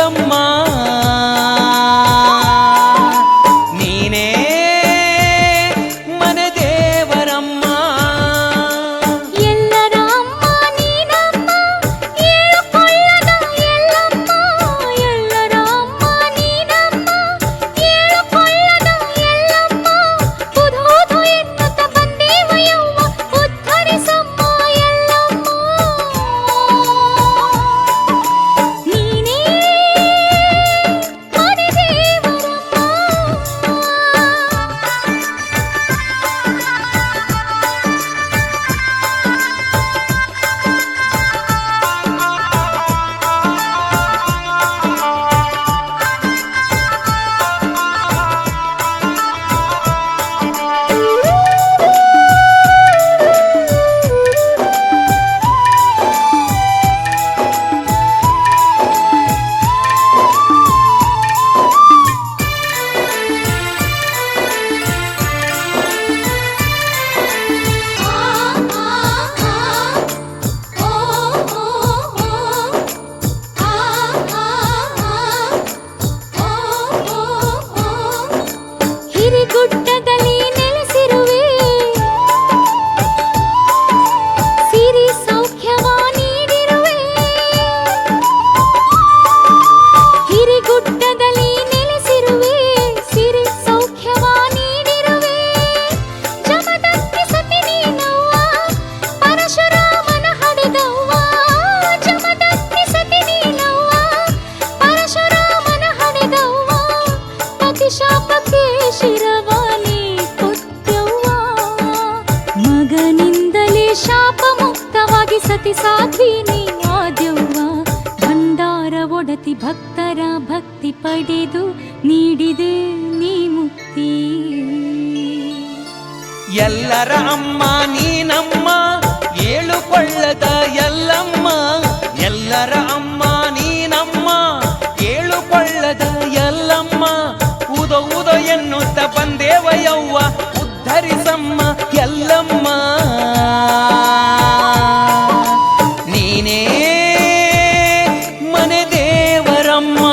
ಎಲ್ಲಮ್ಮ ನೀನೇ ಮನೆ ದೇವರಮ್ಮ. ಎಲ್ಲರ ಅಮ್ಮ ನೀನಮ್ಮ, ಏಳುಕೊಳ್ಳದ ಎಲ್ಲಮ್ಮ. ಎಲ್ಲರ ಅಮ್ಮ ನೀನಮ್ಮ, ಏಳುಕೊಳ್ಳದ ಎಲ್ಲಮ್ಮ. ಉಧೋಧು ಎನ್ನುತ್ತ ಬಂದೇವ ಯವ್ವ, ಉದ್ಧರಿಸಮ್ಮ ಎಲ್ಲಮ್ಮ. ನೀನೇ ಮನೆ ದೇವರಮ್ಮ. ಹಿರಿಗುಡ್ಡದಲ್ಲಿ ನೆಲೆಸಿರುವೆ, ಸಿರಿ ಸೌಖ್ಯವ ನೀಡಿರುವೆ. ಹಿರಿಗುಡ್ಡದಲ್ಲಿ ನೆಲೆಸಿರುವೆ, ಸಿರಿ ಸೌಖ್ಯವ ನೀಡಿರುವೆ. ಜಮದಗ್ನಿ ಸತಿ ನೀನವ್ವ, ಪರಶುರಾಮನ ಹಡೆದವ್ವ. ಜಮದಗ್ನಿ ಸತಿ ನೀನವ್ವ, ಪರಶುರಾಮನ ಹಡೆದವ್ವ. ಪತಿಶಾಪಕ್ಕೆ ಶಿರವಾನಿ ಕೊಟ್ಟವ್ವ. ಮಗನಿಂದಲೇ ಶಾಪ ಮುಕ್ತವಾಗಿ ಸತಿ ಸಾಧ್ವಿನಿ ಆದ್ಯವ್ವ. ಭಂಡಾರ ಒಡತಿ ಭಕ್ತರ ಭಕ್ತಿ ಪಡೆದು ನೀಡಿದೆ ನೀ ಮುಕ್ತಿ. ಎಲ್ಲರ ಅಮ್ಮ ನೀನಮ್ಮ, ಏಳುಕೊಳ್ಳದ ಎಲ್ಲಮ್ಮ. ಎಲ್ಲರ ಅಮ್ಮ ನೀನಮ್ಮ, ಏಳುಕೊಳ್ಳದ ಎಲ್ಲಮ್ಮ. ಉದೋ ಉದೋ ಎನ್ನುತ್ತ ಬಂದೇವ ಯವ್ವ, ಉದ್ಧರಿಸಮ್ಮ ಎಲ್ಲಮ್ಮ. ನೀನೇ ಮನೆ ದೇವರಮ್ಮ.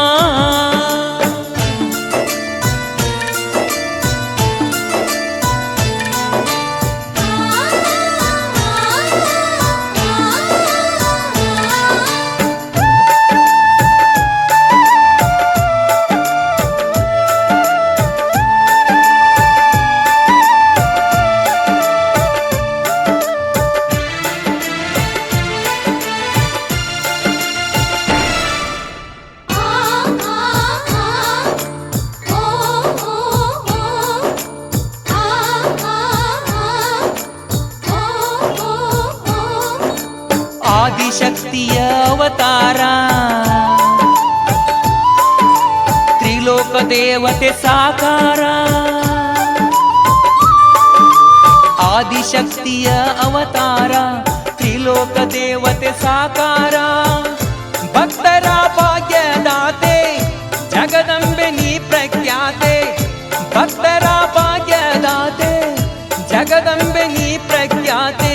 ಆದಿಶಕ್ತಿಯ ಅವತಾರ, ತ್ರಿಲೋಕ ದೇವತೆ ಸಾಕಾರ. ಆದಿಶಕ್ತಿಯ ಅವತಾರ, ತ್ರಿಲೋಕ ದೇವತೆ ಸಾಕಾರ. ಭಕ್ತರ ಭಾಗ್ಯದಾತೆ, ಜಗದಂಬೆ ನೀ ಪ್ರಖ್ಯಾತೆ. ಭಕ್ತರ ಭಾಗ್ಯದಾತೆ, ಜಗದಂಬೆ ನೀ ಪ್ರಖ್ಯಾತೆ.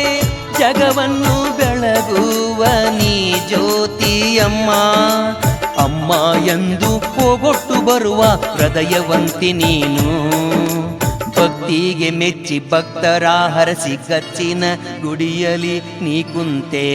ಜಗವನ್ನು ಬೆಳಗುವ ನೀ ಜ್ಯೋತಿಯಮ್ಮ. ಅಮ್ಮ ಎಂದು ಹೋಗೊಟ್ಟು ಬರುವ ಹೃದಯವಂತಿ ನೀನು. ಭಕ್ತಿಗೆ ಮೆಚ್ಚಿ ಭಕ್ತರ ಹರಸಿ ಕಚ್ಚಿನ ಗುಡಿಯಲಿ ನೀ ಕುಂತೆ.